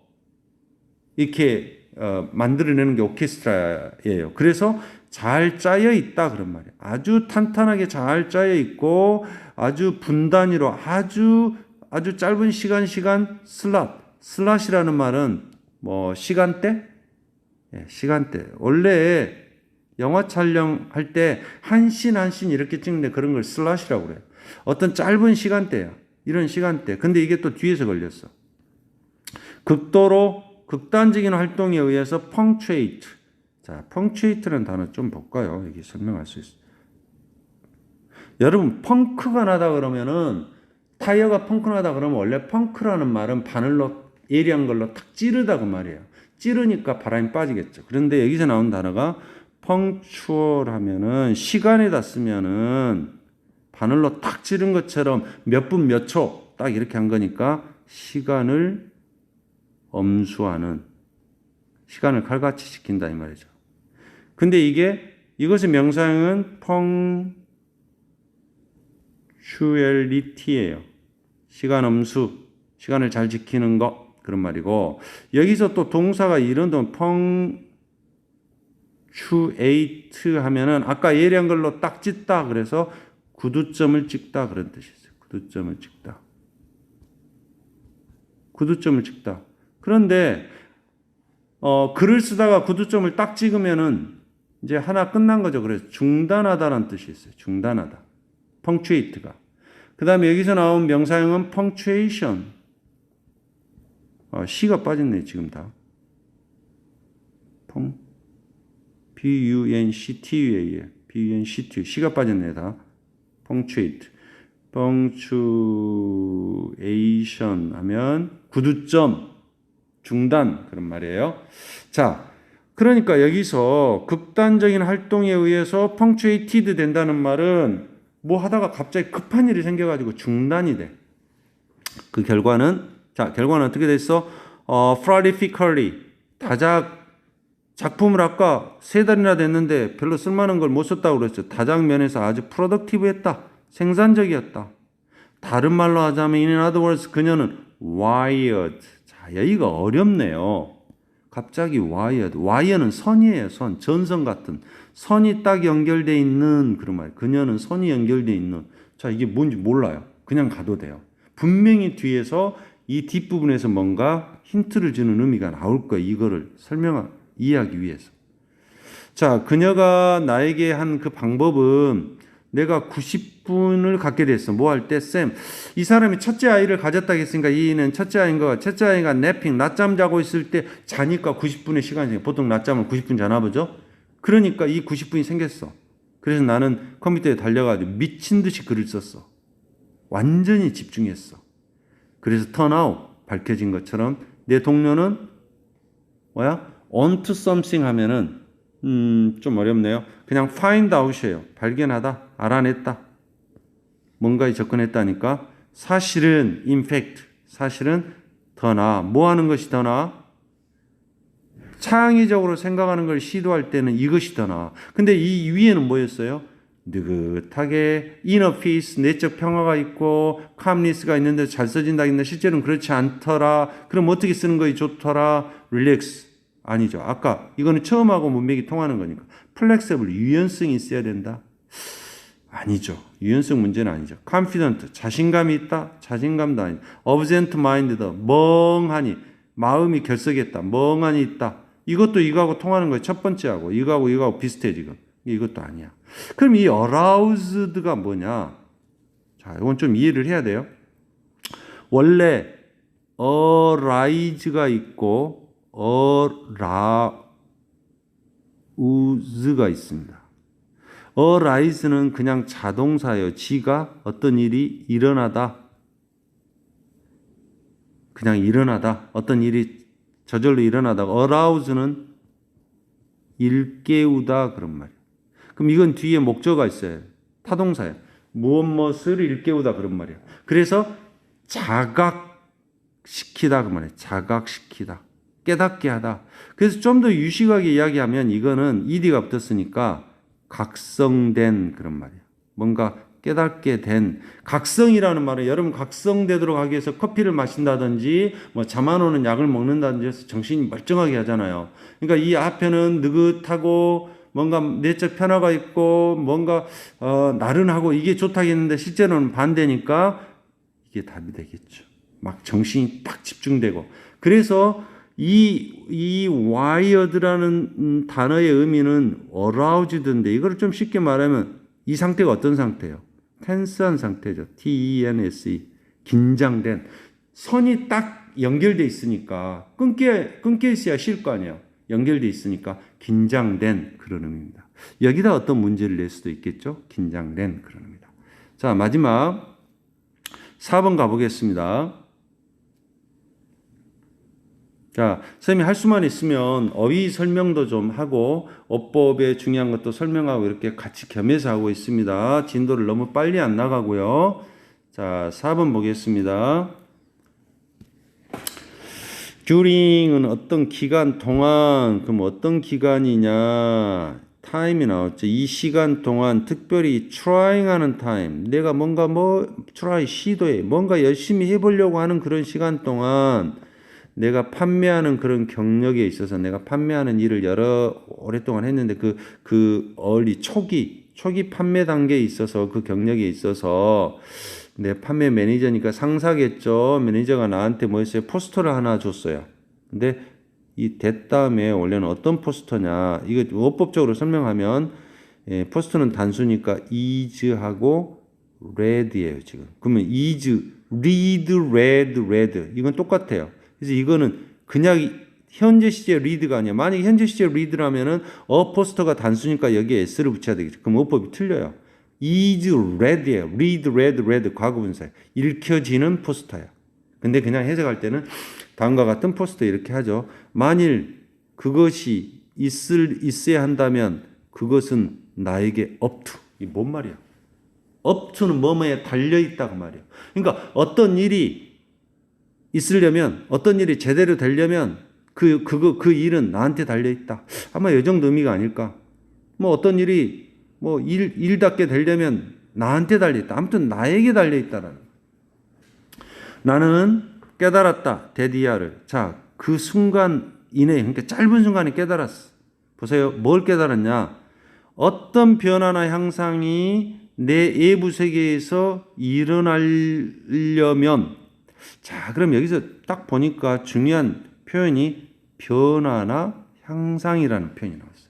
이렇게 만들어내는 게 오케스트라예요. 그래서 잘 짜여 있다 그런 말이에요. 아주 탄탄하게 잘 짜여 있고 아주 분단위로 아주 짧은 시간 슬롯이라는 말은 뭐 시간대? 예, 시간대. 원래 영화 촬영할 때 한 씬 이렇게 찍는데 그런 걸 슬롯이라고 그래요. 어떤 짧은 시간대야. 이런 시간대. 근데 이게 또 뒤에서 걸렸어. 극도로 극단적인 활동에 의해서 punctuate. 자, punctuate라는 단어 좀 볼까요? 여기 설명할 수 있어요. 여러분, 펑크가 나다 그러면은 타이어가 펑크 나다 그러면 원래 펑크라는 말은 바늘로 예리한 걸로 탁 찌르다 그 말이에요. 찌르니까 바람이 빠지겠죠. 그런데 여기서 나온 단어가 punctual 하면은 시간에다 쓰면은 바늘로 탁 찌른 것처럼 몇 분 몇 초 딱 이렇게 한 거니까 시간을 엄수하는 시간을 칼같이 지킨다 이 말이죠. 근데 이것의 명사형은 punctuality예요. 시간 엄수, 시간을 잘 지키는 것 그런 말이고 여기서 또 동사가 이런 동 punctuate 하면은 아까 예리한 걸로 딱 찢다 그래서 구두점을 찍다 그런 뜻이 있어요. 구두점을 찍다. 구두점을 찍다. 그런데 글을 쓰다가 구두점을 딱 찍으면은 이제 하나 끝난 거죠. 그래서 중단하다라는 뜻이 있어요. 중단하다. punctuate가. 그 다음에 여기서 나온 명사형은 punctuation. C가 빠졌네 지금 다. P-U-N-C-T-U-A에 P-U-N-C-T-U. C가 빠졌네 다. punctuate. punctuation 하면 구두점, 중단 그런 말이에요. 자, 그러니까 여기서 극단적인 활동에 의해서 punctuated 된다는 말은 뭐 하다가 갑자기 급한 일이 생겨가지고 중단이 돼. 그 결과는 어떻게 됐어? prolifically 작품을 아까 3달이나 됐는데 별로 쓸만한 걸 못 썼다고 그랬죠. 다작 면에서 아주 productive했다. 생산적이었다. 다른 말로 하자면 in other words 그녀는 wired. 자, 여기가 어렵네요. 갑자기 wire는 선이에요. 전선 같은 선이 딱 연결되어 있는 그런 말. 그녀는 선이 연결되어 있는. 자, 이게 뭔지 몰라요. 그냥 가도 돼요. 분명히 뒤에서 이 뒷부분에서 뭔가 힌트를 주는 의미가 나올 거예요. 이거를 이해하기 위해서. 자, 그녀가 나에게 한 그 방법은 내가 90분을 갖게 됐어. 뭐 할 때? 이 사람이 첫째 아이를 가졌다고 했으니까 이는 첫째 아이가 냅핑, 낮잠 자고 있을 때 자니까 90분의 시간이 생겨. 보통 낮잠을 90분 자나 보죠? 그러니까 이 90분이 생겼어. 그래서 나는 컴퓨터에 달려가지고 미친 듯이 글을 썼어. 완전히 집중했어. 그래서 턴아웃, 밝혀진 것처럼 내 동료는 onto something 하면은 좀 어렵네요. 그냥 find out이에요. 발견하다, 알아냈다. 뭔가에 접근했다니까. 사실은 in fact, 사실은 더 나아. 뭐 하는 것이 더 나아? 창의적으로 생각하는 걸 시도할 때는 이것이 더 나아. 근데 이 위에는 뭐였어요? 느긋하게 inner peace, 내적 평화가 있고 calmness가 있는데 잘 써진다 했는데 실제로는 그렇지 않더라. 그럼 어떻게 쓰는 것이 좋더라? relax. 아니죠. 아까 이거는 처음하고 문맥이 통하는 거니까. flexible, 유연성이 있어야 된다. 아니죠. 유연성 문제는 아니죠. confident, 자신감이 있다. 자신감도 아니죠. absent minded, 멍하니 마음이 결석했다. 멍하니 있다. 이것도 이거하고 통하는 거예요. 첫 번째하고 이거하고 비슷해 지금. 이것도 아니야. 그럼 이 aroused가 뭐냐? 자, 이건 좀 이해를 해야 돼요. 원래 arise가 있고 arouse가 있습니다. arise는 그냥 자동사예요. 지가 어떤 일이 일어나다. 그냥 일어나다. 어떤 일이 저절로 일어나다. arouse는 일깨우다 그런 말이에요. 그럼 이건 뒤에 목적어가 있어요. 타동사예요. 무엇을 일깨우다 그런 말이에요. 그래서 자각시키다 그 말이에요. 자각시키다. 깨닫게 하다. 그래서 좀 더 유식하게 이야기하면 이거는 ed가 붙었으니까 각성된 그런 말이에요. 뭔가 깨닫게 된. 각성이라는 말은 여러분 각성되도록 하기 위해서 커피를 마신다든지 뭐 잠 안 오는 약을 먹는다든지 해서 정신이 멀쩡하게 하잖아요. 그러니까 이 앞에는 느긋하고 뭔가 내적 변화가 있고 뭔가 나른하고 이게 좋다겠는데 실제로는 반대니까 이게 답이 되겠죠. 막 정신이 딱 집중되고. 그래서 이 wired라는 단어의 의미는 aroused인데 이걸 좀 쉽게 말하면 이 상태가 어떤 상태예요? tense한 상태죠. tense. 긴장된. 선이 딱 연결돼 있으니까 끊겨 있어야 쉴 거 아니에요. 연결돼 있으니까 긴장된 그런 의미입니다. 여기다 어떤 문제를 낼 수도 있겠죠. 긴장된 그런 의미입니다. 자, 마지막 4번 가보겠습니다. 자, 선생님이 할 수만 있으면 어휘 설명도 좀 하고 어법의 중요한 것도 설명하고 이렇게 같이 겸해서 하고 있습니다. 진도를 너무 빨리 안 나가고요. 자, 4번 보겠습니다. during은 어떤 기간 동안, 그럼 어떤 기간이냐? time이 나왔죠. 이 시간 동안 특별히 trying 하는 time. 내가 뭔가 try, 시도해. 뭔가 열심히 해보려고 하는 그런 시간 동안 내가 판매하는 그런 경력에 있어서 내가 판매하는 일을 오랫동안 했는데 그 초기 판매 단계에 있어서 그 경력에 있어서 내 판매 매니저니까 상사겠죠. 매니저가 나한테 뭐 했어요? 포스터를 하나 줬어요. 근데 이 that 다음에 원래는 어떤 포스터냐. 이거 어법적으로 설명하면 포스터는 단수니까 is하고 read예요, 지금. 그러면 is, read. 이건 똑같아요. 그래서 이거는 그냥 현재 시제 read가 아니야. 만약에 현재 시제 read라면은 포스터가 단수니까 여기에 s를 붙여야 되겠죠. 그럼 어법이 틀려요. is read예요. read 과거분사예요. 읽혀지는 포스터야. 근데 그냥 해석할 때는 다음과 같은 포스터 이렇게 하죠. 만일 그것이 있어야 한다면 그것은 나에게 up to. 이게 뭔 말이야? up to는 뭐뭐에 달려있다 그 말이야. 그러니까 어떤 일이 있으려면, 어떤 일이 제대로 되려면 그 일은 나한테 달려있다. 아마 이 정도 의미가 아닐까. 뭐 어떤 일이 일답게 되려면 나한테 달려있다. 아무튼 나에게 달려있다라는. 나는 깨달았다. 데디아를. 자, 그 순간 이내에, 그러니까 짧은 순간에 깨달았어. 보세요. 뭘 깨달았냐? 어떤 변화나 향상이 내 외부 세계에서 일어나려면, 자, 그럼 여기서 딱 보니까 중요한 표현이 변화나 향상이라는 표현이 나왔어요.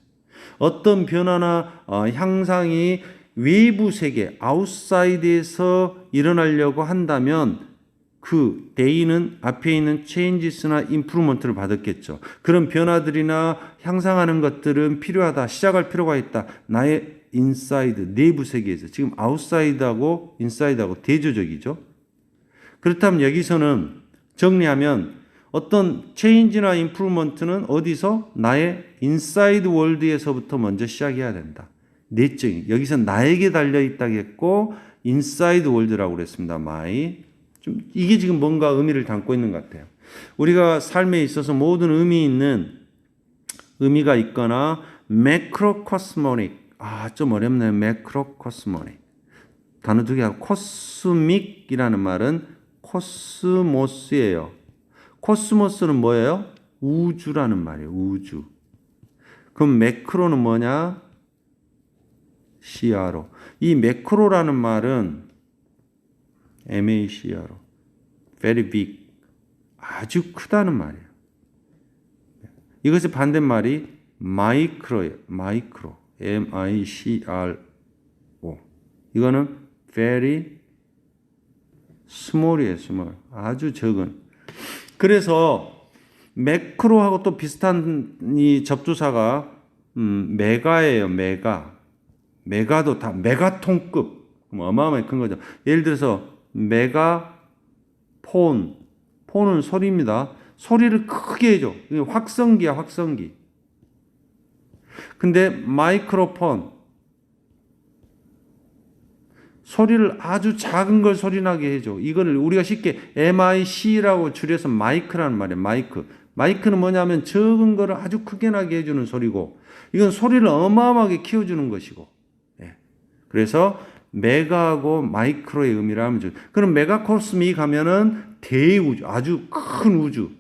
어떤 변화나 향상이 외부 세계, 아웃사이드에서 일어나려고 한다면 그 day는 앞에 있는 changes나 improvement를 받았겠죠. 그런 변화들이나 향상하는 것들은 필요하다. 시작할 필요가 있다. 나의 inside, 내부 세계에서. 지금 outside하고 inside하고 대조적이죠. 그렇다면 여기서는 정리하면 어떤 change나 improvement는 어디서? 나의 inside world에서부터 먼저 시작해야 된다. 내적인. 여기서 나에게 달려있다겠고 inside world라고 그랬습니다. my 좀 이게 지금 뭔가 의미를 담고 있는 것 같아요. 우리가 삶에 있어서 모든 의미가 있거나 매크로코스모닉, 좀 어렵네요. 매크로코스모닉. 단어 두 개 하고 코스믹이라는 말은 코스모스예요. 코스모스는 뭐예요? 우주라는 말이에요. 우주. 그럼 매크로는 뭐냐? CRO. 이 매크로라는 말은 MACRO. very big. 아주 크다는 말이에요. 이것의 반대말이 마이크로예요. 마이크로. MICRO. 이거는 very small이에요. small. 아주 적은. 그래서 매크로하고 또 비슷한 이 접두사가 메가예요. 메가. 메가도 다 메가톤급. 어마어마하게 큰 거죠. 예를 들어서 메가폰. 폰은 소리입니다. 소리를 크게 해줘. 이게 확성기야, 확성기. 근데 마이크로폰. 소리를 아주 작은 걸 소리나게 해줘. 이거를 우리가 쉽게 MIC라고 줄여서 마이크라는 말이에요. 마이크. 마이크는 뭐냐면 적은 거를 아주 크게 나게 해주는 소리고, 이건 소리를 어마어마하게 키워주는 것이고. 예. 그래서 메가하고 마이크로의 의미를 하면 좋죠. 그럼 메가코스믹 하면은 대우주, 아주 큰 우주.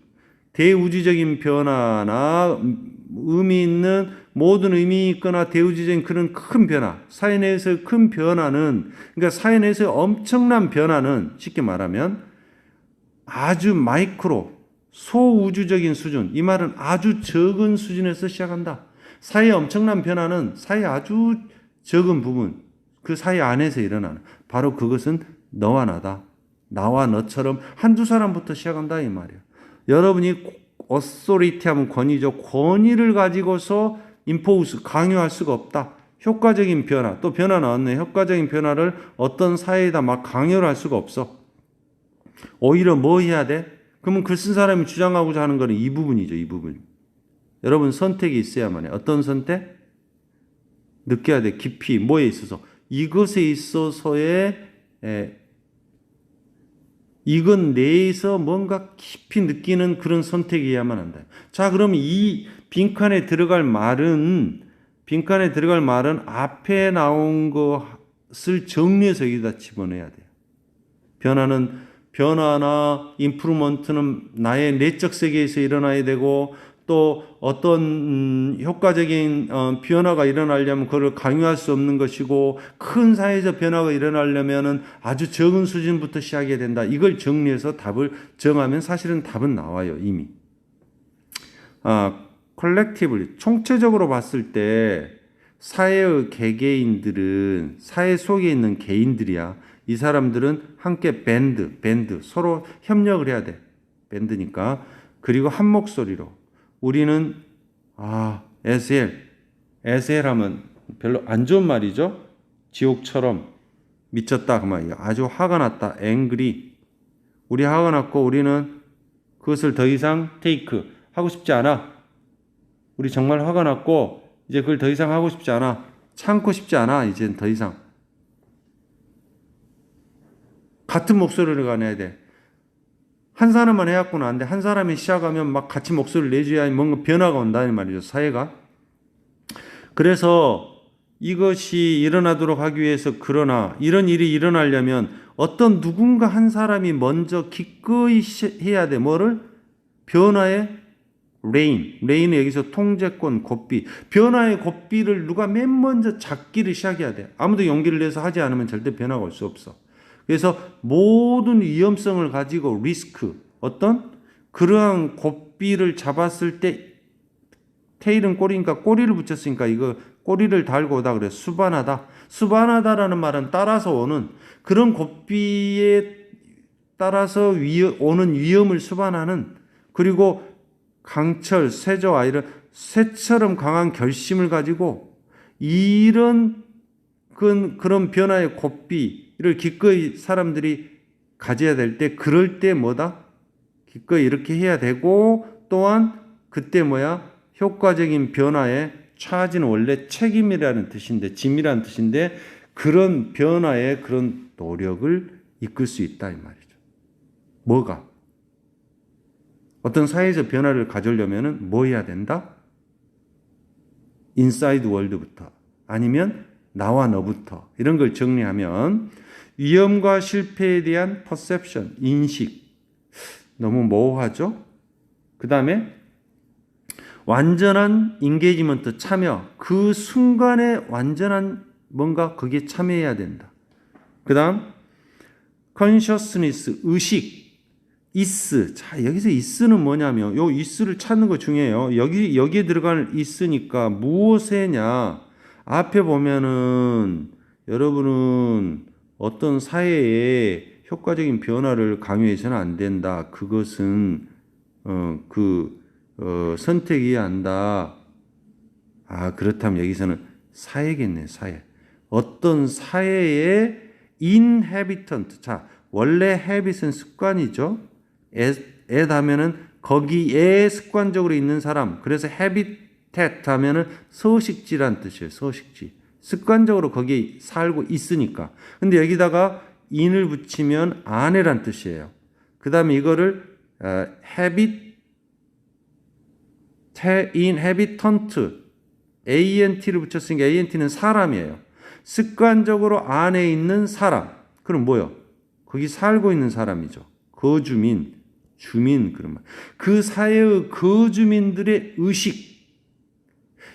대우주적인 변화나 의미 있는 모든 의미 있거나 대우주적인 그런 큰 변화, 사회 내에서의 큰 변화는, 그러니까 사회 내에서의 엄청난 변화는 쉽게 말하면 아주 마이크로, 소우주적인 수준, 이 말은 아주 적은 수준에서 시작한다. 사회의 엄청난 변화는 사회의 아주 적은 부분, 그 사회 안에서 일어나는, 바로 그것은 너와 나다. 나와 너처럼 한두 사람부터 시작한다 이 말이에요. 여러분이 어소리티 하면 권위죠. 권위를 가지고서 임포스, 강요할 수가 없다. 효과적인 변화, 또 변화 나왔네. 효과적인 변화를 어떤 사회에다 막 강요를 할 수가 없어. 오히려 뭐 해야 돼? 그러면 글 쓴 사람이 주장하고자 하는 거는 이 부분이죠. 이 부분. 여러분 선택이 있어야만 해. 어떤 선택? 느껴야 돼. 깊이 뭐에 있어서? 이것에 있어서의 이건 내에서 뭔가 깊이 느끼는 그런 선택이어야만 한다. 자, 그럼 이 빈칸에 들어갈 말은 앞에 나온 것을 정리해서 여기다 집어넣어야 돼요. 변화나 임프루먼트는 나의 내적 세계에서 일어나야 되고, 또 어떤 효과적인 변화가 일어나려면 그걸 강요할 수 없는 것이고, 큰 사회적 변화가 일어나려면 아주 적은 수준부터 시작해야 된다. 이걸 정리해서 답을 정하면 사실은 답은 나와요. 이미. 컬렉티브리, 총체적으로 봤을 때 사회의 개개인들은 사회 속에 있는 개인들이야. 이 사람들은 함께 밴드 서로 협력을 해야 돼. 밴드니까. 그리고 한 목소리로 우리는 에셀 하면 별로 안 좋은 말이죠. 지옥처럼 미쳤다 그 말이에요. 아주 화가 났다. 앵그리. 우리 화가 났고 우리는 그것을 더 이상 테이크 하고 싶지 않아. 우리 정말 화가 났고 이제 그걸 더 이상 하고 싶지 않아. 참고 싶지 않아. 이젠 더 이상. 같은 목소리를 내야 돼. 한 사람만 해갖고는 안 돼. 한 사람이 시작하면 막 같이 목소리를 내줘야 뭔가 변화가 온다는 말이죠. 사회가. 그래서 이것이 일어나도록 하기 위해서, 그러나 이런 일이 일어나려면 어떤 누군가 한 사람이 먼저 기꺼이 해야 돼. 뭐를? 변화의 레인은 여기서 통제권, 고삐. 변화의 고삐를 누가 맨 먼저 잡기를 시작해야 돼. 아무도 용기를 내서 하지 않으면 절대 변화가 올 수 없어. 그래서 모든 위험성을 가지고 리스크, 어떤 그러한 고삐를 잡았을 때, 테일은 꼬리니까 꼬리를 붙였으니까 이거 꼬리를 달고 오다 그래. 수반하다. 수반하다라는 말은 따라서 오는, 그런 고삐에 따라서 오는 위험을 수반하는, 그리고 강철, 쇠저와 이런 쇠처럼 강한 결심을 가지고 이런 그런 변화의 고삐를 기꺼이 사람들이 가져야 될 때, 그럴 때 뭐다? 기꺼이 이렇게 해야 되고, 또한 그때 효과적인 변화에 차지는 원래 책임이라는 뜻인데, 짐이라는 뜻인데, 그런 변화의 그런 노력을 이끌 수 있다 이 말이죠. 뭐가? 어떤 사회적 변화를 가져오려면 뭐 해야 된다? 인사이드 월드부터 아니면 나와 너부터 이런 걸 정리하면 위험과 실패에 대한 퍼셉션, 인식 너무 모호하죠? 그 다음에 완전한 인게이지먼트, 참여 그 순간에 완전한 뭔가 거기에 참여해야 된다. 그 다음 consciousness, 의식 이스. 자, 여기서 이스는 뭐냐면, 요 이스를 찾는 거 중요해요. 여기에 들어갈 이스니까 무엇이냐. 앞에 보면은, 여러분은 어떤 사회에 효과적인 변화를 강요해서는 안 된다. 그것은, 선택해야 한다. 아, 그렇다면 여기서는 사회겠네, 사회. 어떤 사회의 inhabitant. 자, 원래 habit은 습관이죠. at 하면은 거기에 습관적으로 있는 사람. 그래서 habitat 하면은 서식지란 뜻이에요. 서식지. 습관적으로 거기에 살고 있으니까. 근데 여기다가 in을 붙이면 아내란 뜻이에요. 그 다음에 이거를 inhabitant ant를 붙였으니까 ant는 사람이에요. 습관적으로 안에 있는 사람. 그럼 뭐요? 거기 살고 있는 사람이죠. 거주민, 주민 그런 말. 그 사회의 거주민들의 의식,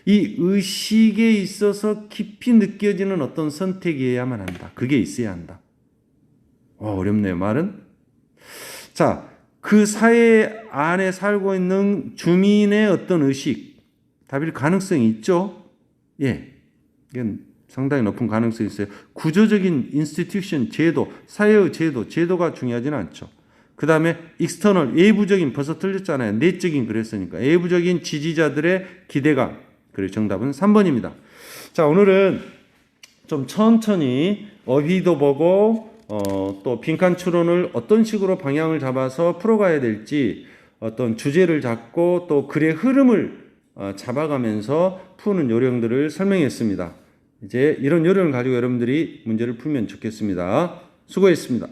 이 의식에 있어서 깊이 느껴지는 어떤 선택이어야만 한다. 그게 있어야 한다. 어렵네요, 말은. 자, 그 사회 안에 살고 있는 주민의 어떤 의식, 답일 가능성이 있죠? 예. 이건 상당히 높은 가능성이 있어요. 구조적인 인스티튜션, 제도, 사회의 제도가 중요하지는 않죠. 그 다음에 익스터널, 외부적인, 벌써 틀렸잖아요. 내적인 그랬으니까. 외부적인 지지자들의 기대감. 그래서 정답은 3번입니다. 자, 오늘은 좀 천천히 어휘도 보고 또 빈칸 추론을 어떤 식으로 방향을 잡아서 풀어가야 될지 어떤 주제를 잡고 또 글의 흐름을 잡아가면서 푸는 요령들을 설명했습니다. 이제 이런 요령을 가지고 여러분들이 문제를 풀면 좋겠습니다. 수고했습니다.